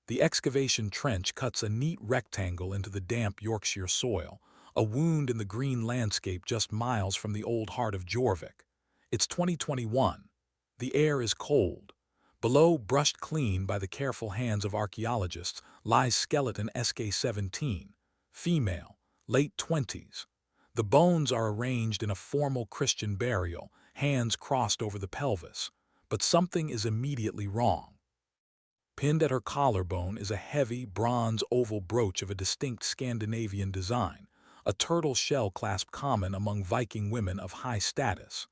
The excavation trench cuts a neat rectangle into the damp Yorkshire soil, a wound in the green landscape just miles from the old heart of Jorvik. It's 2021. The air is cold. Below, brushed clean by the careful hands of archaeologists, lies skeleton SK-17, female, late 20s. The bones are arranged in a formal Christian burial, hands crossed over the pelvis. But something is immediately wrong. Pinned at her collarbone is a heavy, bronze oval brooch of a distinct Scandinavian design, a turtle shell clasp common among Viking women of high status.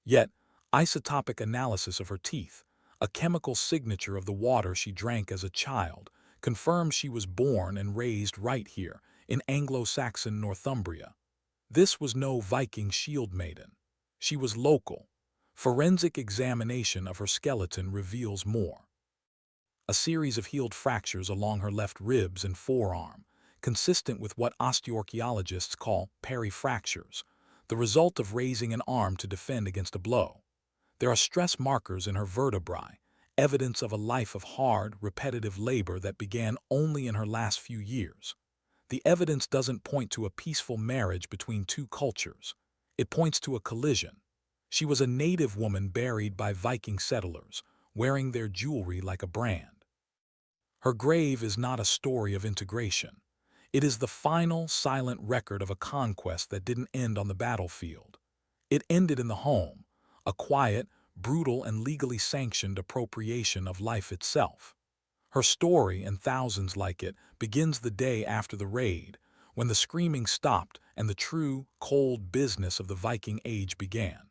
Yet, isotopic analysis of her teeth, a chemical signature of the water she drank as a child, confirms she was born and raised right here, in Anglo-Saxon Northumbria. This was no Viking shield maiden. She was local. Forensic examination of her skeleton reveals more. A series of healed fractures along her left ribs and forearm, consistent with what osteoarchaeologists call perifractures, the result of raising an arm to defend against a blow. There are stress markers in her vertebrae, evidence of a life of hard, repetitive labor that began only in her last few years. The evidence doesn't point to a peaceful marriage between two cultures. It points to a collision. She was a native woman buried by Viking settlers, wearing their jewelry like a brand. Her grave is not a story of integration. It is the final, silent record of a conquest that didn't end on the battlefield. It ended in the home, a quiet, brutal, and legally sanctioned appropriation of life itself. Her story, and thousands like it, begins the day after the raid, when the screaming stopped and the true, cold business of the Viking Age began.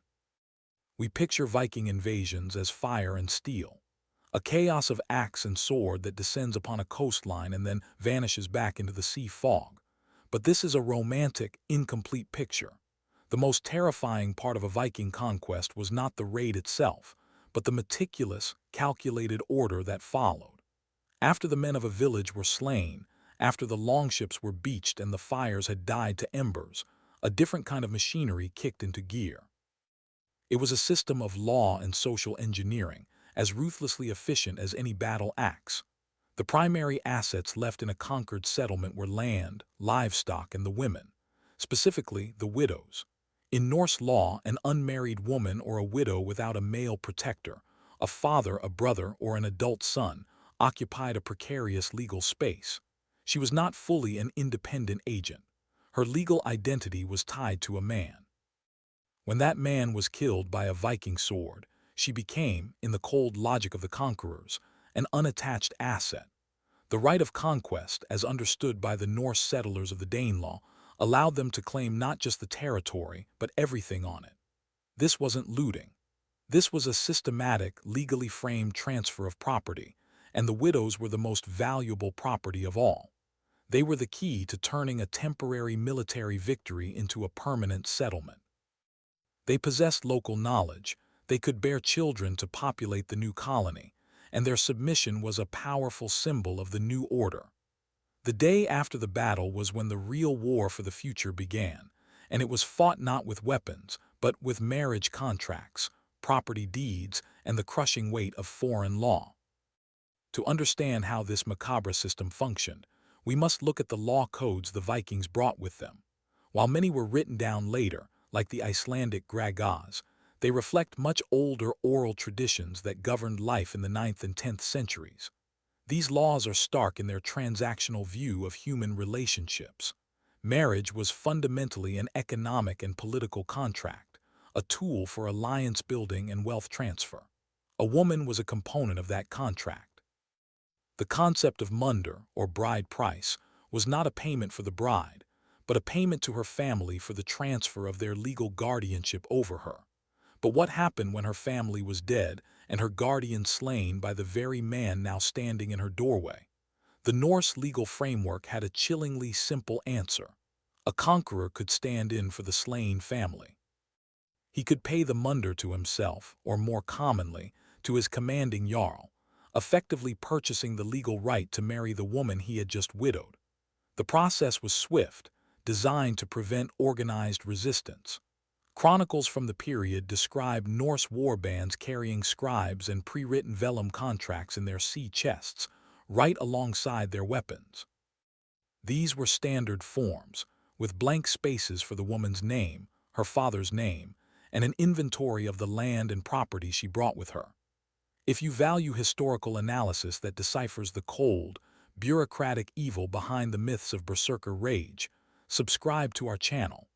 We picture Viking invasions as fire and steel, a chaos of axe and sword that descends upon a coastline and then vanishes back into the sea fog. But this is a romantic, incomplete picture. The most terrifying part of a Viking conquest was not the raid itself, but the meticulous, calculated order that followed. After the men of a village were slain, after the longships were beached and the fires had died to embers, a different kind of machinery kicked into gear. It was a system of law and social engineering, as ruthlessly efficient as any battle axe. The primary assets left in a conquered settlement were land, livestock, and the women, specifically the widows. In Norse law, an unmarried woman or a widow without a male protector, a father, a brother, or an adult son, occupied a precarious legal space. She was not fully an independent agent. Her legal identity was tied to a man. When that man was killed by a Viking sword, she became, in the cold logic of the conquerors, an unattached asset. The right of conquest, as understood by the Norse settlers of the Danelaw, allowed them to claim not just the territory, but everything on it. This wasn't looting. This was a systematic, legally framed transfer of property, and the widows were the most valuable property of all. They were the key to turning a temporary military victory into a permanent settlement. They possessed local knowledge, they could bear children to populate the new colony, and their submission was a powerful symbol of the new order. The day after the battle was when the real war for the future began, and it was fought not with weapons, but with marriage contracts, property deeds, and the crushing weight of foreign law. To understand how this macabre system functioned, we must look at the law codes the Vikings brought with them. While many were written down later, like the Icelandic Graggas, they reflect much older oral traditions that governed life in the 9th and 10th centuries. These laws are stark in their transactional view of human relationships. Marriage was fundamentally an economic and political contract, a tool for alliance building and wealth transfer. A woman was a component of that contract. The concept of munder, or bride price, was not a payment for the bride, but a payment to her family for the transfer of their legal guardianship over her. But what happened when her family was dead and her guardian slain by the very man now standing in her doorway? The Norse legal framework had a chillingly simple answer. A conqueror could stand in for the slain family. He could pay the munder to himself, or more commonly, to his commanding jarl, effectively purchasing the legal right to marry the woman he had just widowed. The process was swift, designed to prevent organized resistance. Chronicles from the period describe Norse war bands carrying scribes and pre-written vellum contracts in their sea chests, right alongside their weapons. These were standard forms, with blank spaces for the woman's name, her father's name, and an inventory of the land and property she brought with her. If you value historical analysis that deciphers the cold, bureaucratic evil behind the myths of berserker rage, subscribe to our channel.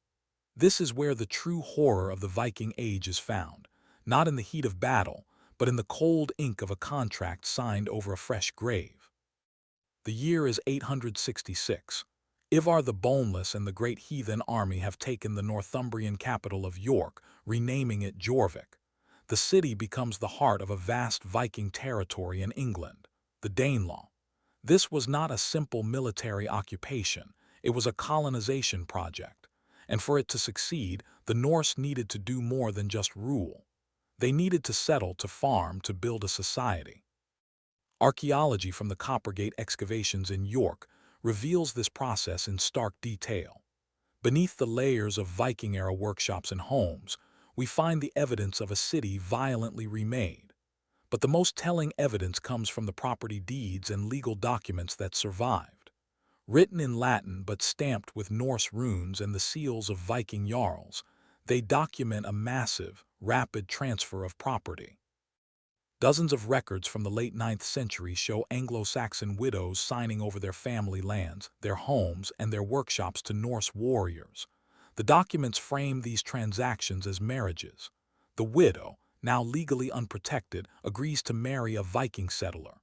This is where the true horror of the Viking Age is found, not in the heat of battle, but in the cold ink of a contract signed over a fresh grave. The year is 866. Ivar the Boneless and the great heathen army have taken the Northumbrian capital of York, renaming it Jorvik. The city becomes the heart of a vast Viking territory in England, the Danelaw. This was not a simple military occupation, it was a colonization project. And for it to succeed, the Norse needed to do more than just rule. They needed to settle, to farm, to build a society. Archaeology from the Coppergate excavations in York reveals this process in stark detail. Beneath the layers of Viking-era workshops and homes, we find the evidence of a city violently remade. But the most telling evidence comes from the property deeds and legal documents that survived. Written in Latin but stamped with Norse runes and the seals of Viking jarls, they document a massive, rapid transfer of property. Dozens of records from the late 9th century show Anglo-Saxon widows signing over their family lands, their homes, and their workshops to Norse warriors. The documents frame these transactions as marriages. The widow, now legally unprotected, agrees to marry a Viking settler.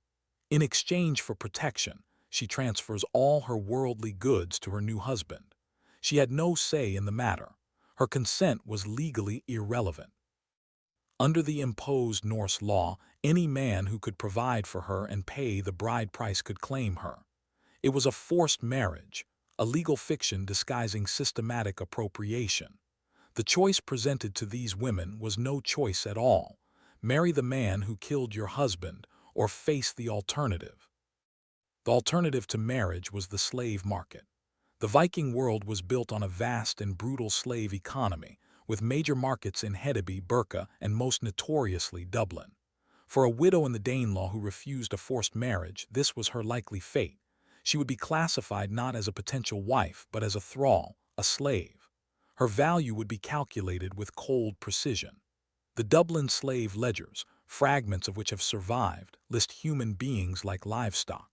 In exchange for protection, she transfers all her worldly goods to her new husband. She had no say in the matter. Her consent was legally irrelevant. Under the imposed Norse law, any man who could provide for her and pay the bride price could claim her. It was a forced marriage, a legal fiction disguising systematic appropriation. The choice presented to these women was no choice at all. Marry the man who killed your husband, or face the alternative. The alternative to marriage was the slave market. The Viking world was built on a vast and brutal slave economy, with major markets in Hedeby, Birka, and most notoriously Dublin. For a widow in the Danelaw who refused a forced marriage, this was her likely fate. She would be classified not as a potential wife, but as a thrall, a slave. Her value would be calculated with cold precision. The Dublin slave ledgers, fragments of which have survived, list human beings like livestock.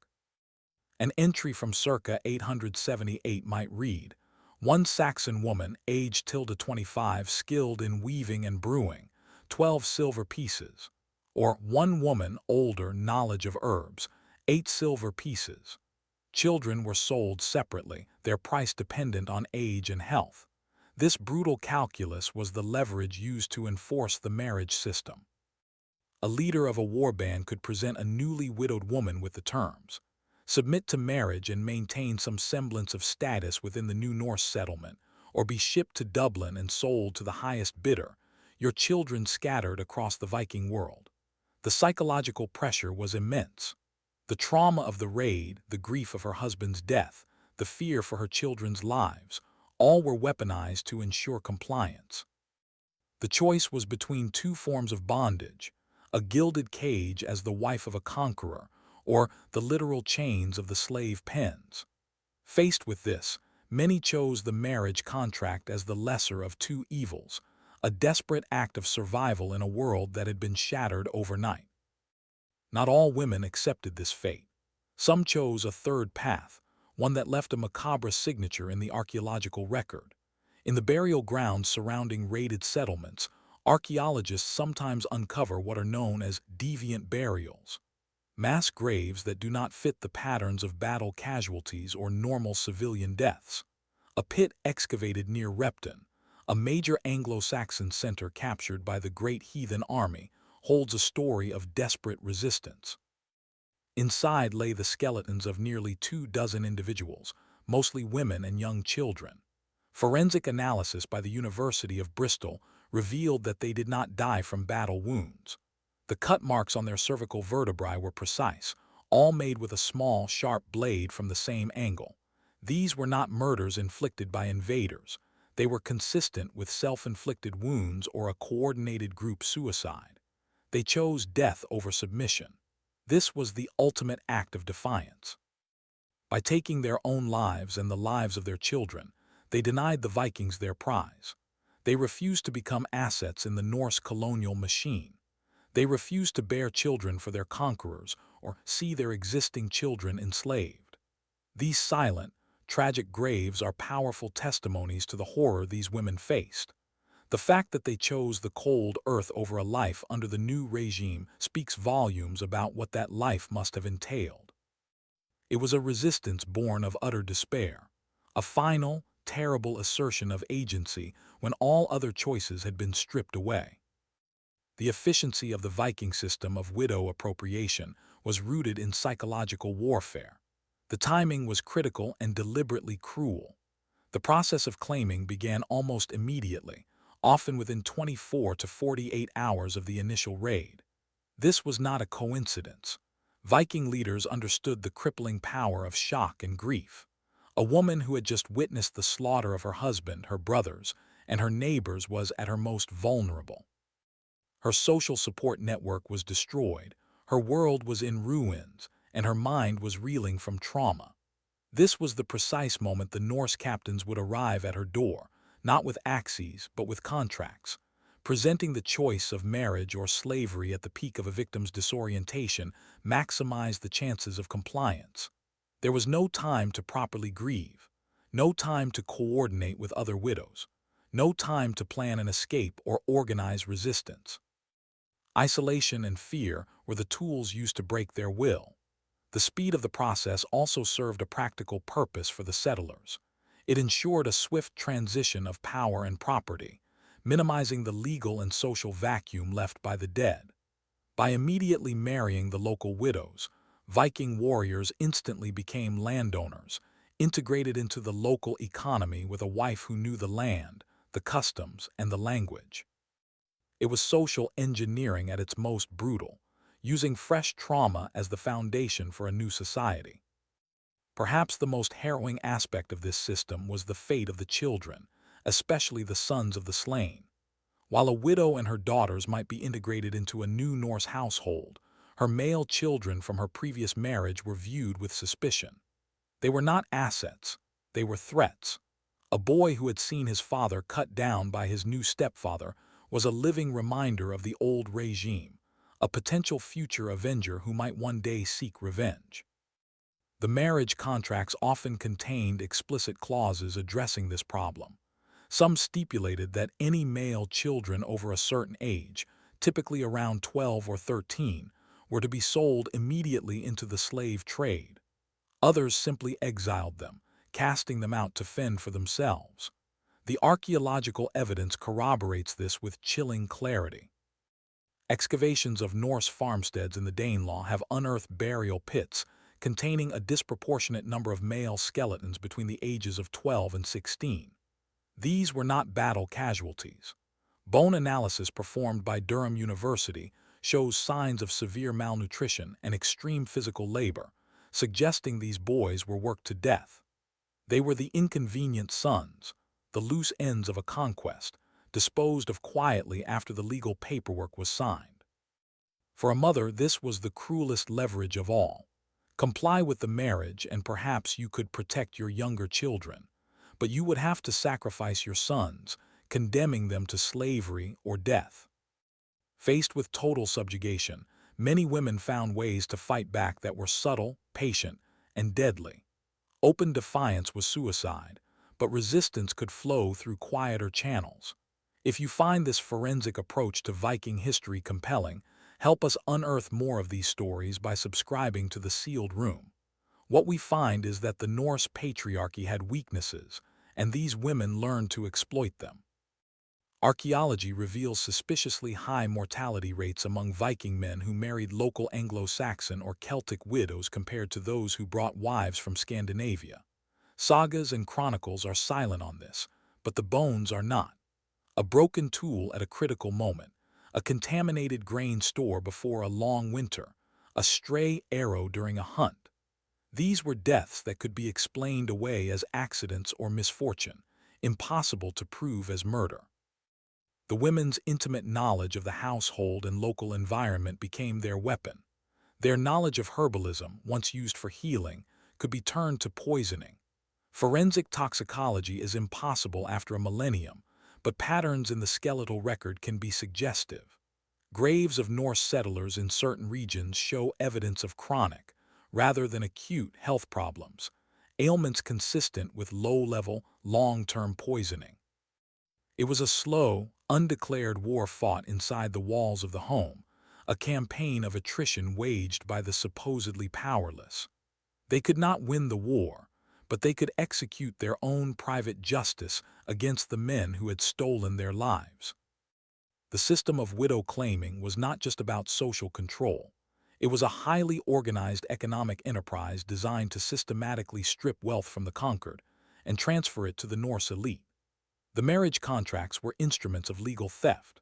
An entry from circa 878 might read, "One Saxon woman, aged tilde 25, skilled in weaving and brewing, 12 silver pieces." Or one woman, older, knowledge of herbs, 8 silver pieces. Children were sold separately, their price dependent on age and health. This brutal calculus was the leverage used to enforce the marriage system. A leader of a warband could present a newly widowed woman with the terms: submit to marriage and maintain some semblance of status within the new Norse settlement, or be shipped to Dublin and sold to the highest bidder, your children scattered across the Viking world. The psychological pressure was immense. The trauma of the raid, the grief of her husband's death, the fear for her children's lives, all were weaponized to ensure compliance. The choice was between two forms of bondage: a gilded cage as the wife of a conqueror, or the literal chains of the slave pens. Faced with this, many chose the marriage contract as the lesser of two evils, a desperate act of survival in a world that had been shattered overnight. Not all women accepted this fate. Some chose a third path, one that left a macabre signature in the archaeological record. In the burial grounds surrounding raided settlements, archaeologists sometimes uncover what are known as deviant burials, mass graves that do not fit the patterns of battle casualties or normal civilian deaths. A pit excavated near Repton, a major Anglo-Saxon center captured by the great heathen army, holds a story of desperate resistance. Inside lay the skeletons of nearly 24 individuals, mostly women and young children. Forensic analysis by the University of Bristol revealed that they did not die from battle wounds. The cut marks on their cervical vertebrae were precise, all made with a small, sharp blade from the same angle. These were not murders inflicted by invaders. They were consistent with self-inflicted wounds or a coordinated group suicide. They chose death over submission. This was the ultimate act of defiance. By taking their own lives and the lives of their children, they denied the Vikings their prize. They refused to become assets in the Norse colonial machine. They refused to bear children for their conquerors or see their existing children enslaved. These silent, tragic graves are powerful testimonies to the horror these women faced. The fact that they chose the cold earth over a life under the new regime speaks volumes about what that life must have entailed. It was a resistance born of utter despair, a final, terrible assertion of agency when all other choices had been stripped away. The efficiency of the Viking system of widow appropriation was rooted in psychological warfare. The timing was critical and deliberately cruel. The process of claiming began almost immediately, often within 24 to 48 hours of the initial raid. This was not a coincidence. Viking leaders understood the crippling power of shock and grief. A woman who had just witnessed the slaughter of her husband, her brothers, and her neighbors was at her most vulnerable. Her social support network was destroyed, her world was in ruins, and her mind was reeling from trauma. This was the precise moment the Norse captains would arrive at her door, not with axes but with contracts. Presenting the choice of marriage or slavery at the peak of a victim's disorientation maximized the chances of compliance. There was no time to properly grieve, no time to coordinate with other widows, no time to plan an escape or organize resistance. Isolation and fear were the tools used to break their will. The speed of the process also served a practical purpose for the settlers. It ensured a swift transition of power and property, minimizing the legal and social vacuum left by the dead. By immediately marrying the local widows, Viking warriors instantly became landowners, integrated into the local economy with a wife who knew the land, the customs, and the language. It was social engineering at its most brutal, using fresh trauma as the foundation for a new society. Perhaps the most harrowing aspect of this system was the fate of the children, especially the sons of the slain. While a widow and her daughters might be integrated into a new Norse household, her male children from her previous marriage were viewed with suspicion. They were not assets, they were threats. A boy who had seen his father cut down by his new stepfather was a living reminder of the old regime, a potential future avenger who might one day seek revenge. The marriage contracts often contained explicit clauses addressing this problem. Some stipulated that any male children over a certain age, typically around 12 or 13, were to be sold immediately into the slave trade. Others simply exiled them, casting them out to fend for themselves. The archaeological evidence corroborates this with chilling clarity. Excavations of Norse farmsteads in the Danelaw have unearthed burial pits containing a disproportionate number of male skeletons between the ages of 12 and 16. These were not battle casualties. Bone analysis performed by Durham University shows signs of severe malnutrition and extreme physical labor, suggesting these boys were worked to death. They were the inconvenient sons, the loose ends of a conquest, disposed of quietly after the legal paperwork was signed. For a mother, this was the cruelest leverage of all. Comply with the marriage and perhaps you could protect your younger children, but you would have to sacrifice your sons, condemning them to slavery or death. Faced with total subjugation, many women found ways to fight back that were subtle, patient, and deadly. Open defiance was suicide, but resistance could flow through quieter channels. If you find this forensic approach to Viking history compelling, help us unearth more of these stories by subscribing to The Sealed Room. What we find is that the Norse patriarchy had weaknesses, and these women learned to exploit them. Archaeology reveals suspiciously high mortality rates among Viking men who married local Anglo-Saxon or Celtic widows compared to those who brought wives from Scandinavia. Sagas and chronicles are silent on this, but the bones are not. A broken tool at a critical moment, a contaminated grain store before a long winter, a stray arrow during a hunt. These were deaths that could be explained away as accidents or misfortune, impossible to prove as murder. The women's intimate knowledge of the household and local environment became their weapon. Their knowledge of herbalism, once used for healing, could be turned to poisoning. Forensic toxicology is impossible after a millennium, but patterns in the skeletal record can be suggestive. Graves of Norse settlers in certain regions show evidence of chronic, rather than acute, health problems, ailments consistent with low-level, long-term poisoning. It was a slow, undeclared war fought inside the walls of the home, a campaign of attrition waged by the supposedly powerless. They could not win the war, but they could execute their own private justice against the men who had stolen their lives. The system of widow claiming was not just about social control. It was a highly organized economic enterprise designed to systematically strip wealth from the conquered and transfer it to the Norse elite. The marriage contracts were instruments of legal theft.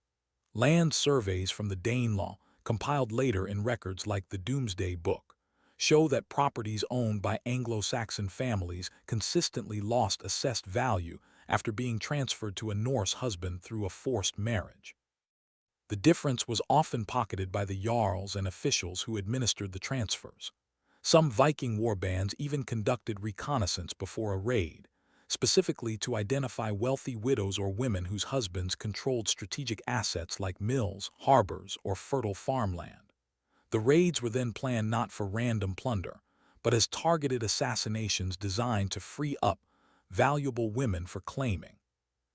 Land surveys from the Danelaw, compiled later in records like the Domesday Book, show that properties owned by Anglo-Saxon families consistently lost assessed value after being transferred to a Norse husband through a forced marriage. The difference was often pocketed by the jarls and officials who administered the transfers. Some Viking warbands even conducted reconnaissance before a raid, specifically to identify wealthy widows or women whose husbands controlled strategic assets like mills, harbors, or fertile farmland. The raids were then planned not for random plunder, but as targeted assassinations designed to free up valuable women for claiming.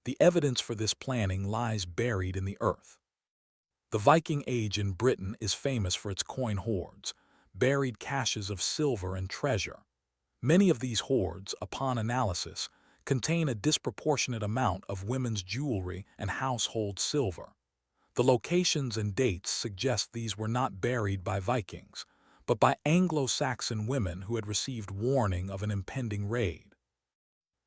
The evidence for this planning lies buried in the earth. The Viking Age in Britain is famous for its coin hoards, buried caches of silver and treasure. Many of these hoards, upon analysis, contain a disproportionate amount of women's jewelry and household silver. The locations and dates suggest these were not buried by Vikings, but by Anglo-Saxon women who had received warning of an impending raid.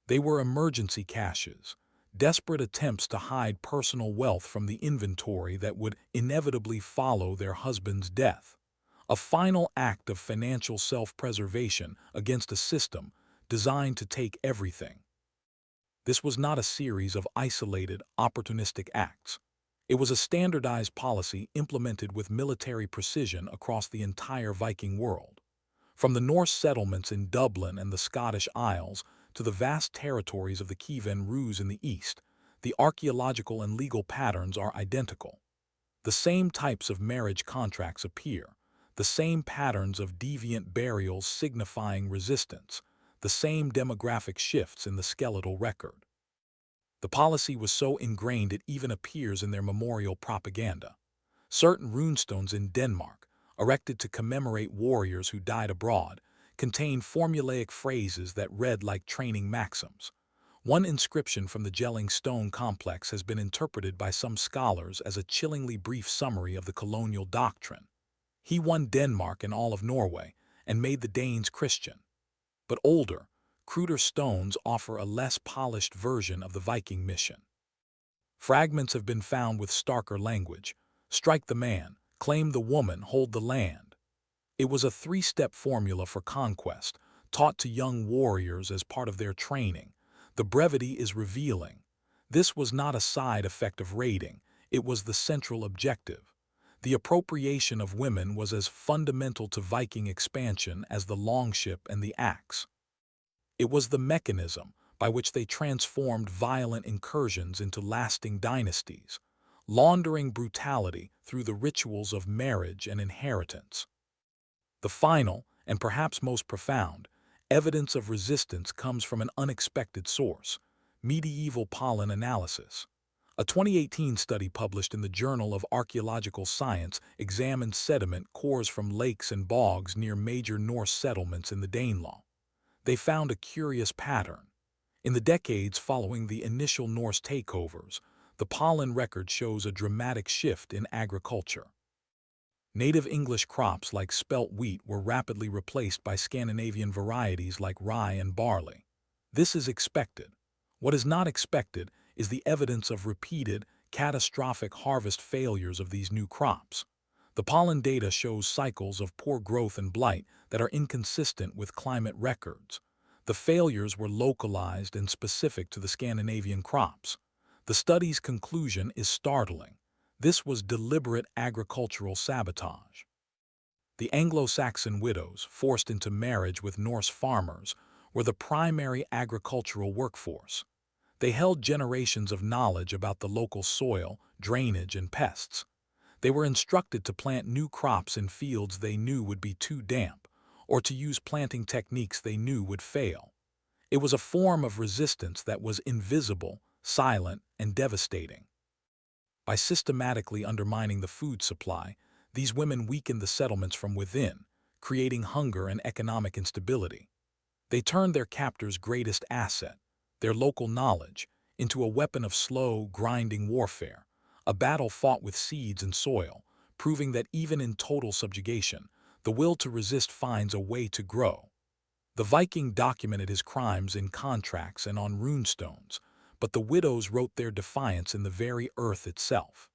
They were emergency caches, desperate attempts to hide personal wealth from the inventory that would inevitably follow their husband's death, a final act of financial self-preservation against a system designed to take everything. This was not a series of isolated, opportunistic acts. It was a standardized policy implemented with military precision across the entire Viking world. From the Norse settlements in Dublin and the Scottish Isles to the vast territories of the Kievan Rus in the east, the archaeological and legal patterns are identical. The same types of marriage contracts appear, the same patterns of deviant burials signifying resistance, the same demographic shifts in the skeletal record. The policy was so ingrained it even appears in their memorial propaganda. Certain runestones in Denmark, erected to commemorate warriors who died abroad, contain formulaic phrases that read like training maxims. One inscription from the Jelling Stone complex has been interpreted by some scholars as a chillingly brief summary of the colonial doctrine. He won Denmark and all of Norway and made the Danes Christian. But older, cruder stones offer a less polished version of the Viking mission. Fragments have been found with starker language: strike the man, claim the woman, hold the land. It was a three-step formula for conquest, taught to young warriors as part of their training. The brevity is revealing. This was not a side effect of raiding, it was the central objective. The appropriation of women was as fundamental to Viking expansion as the longship and the axe. It was the mechanism by which they transformed violent incursions into lasting dynasties, laundering brutality through the rituals of marriage and inheritance. The final, and perhaps most profound, evidence of resistance comes from an unexpected source: medieval pollen analysis. A 2018 study published in the Journal of Archaeological Science examined sediment cores from lakes and bogs near major Norse settlements in the Danelaw. They found a curious pattern. In the decades following the initial Norse takeovers, the pollen record shows a dramatic shift in agriculture. Native English crops like spelt wheat were rapidly replaced by Scandinavian varieties like rye and barley. This is expected. What is not expected is the evidence of repeated, catastrophic harvest failures of these new crops. The pollen data shows cycles of poor growth and blight that are inconsistent with climate records. The failures were localized and specific to the Scandinavian crops. The study's conclusion is startling. This was deliberate agricultural sabotage. The Anglo-Saxon widows, forced into marriage with Norse farmers, were the primary agricultural workforce. They held generations of knowledge about the local soil, drainage, and pests. They were instructed to plant new crops in fields they knew would be too damp, or to use planting techniques they knew would fail. It was a form of resistance that was invisible, silent, and devastating. By systematically undermining the food supply, these women weakened the settlements from within, creating hunger and economic instability. They turned their captors' greatest asset, their local knowledge, into a weapon of slow, grinding warfare, a battle fought with seeds and soil, proving that even in total subjugation, the will to resist finds a way to grow. The Viking documented his crimes in contracts and on runestones, but the widows wrote their defiance in the very earth itself.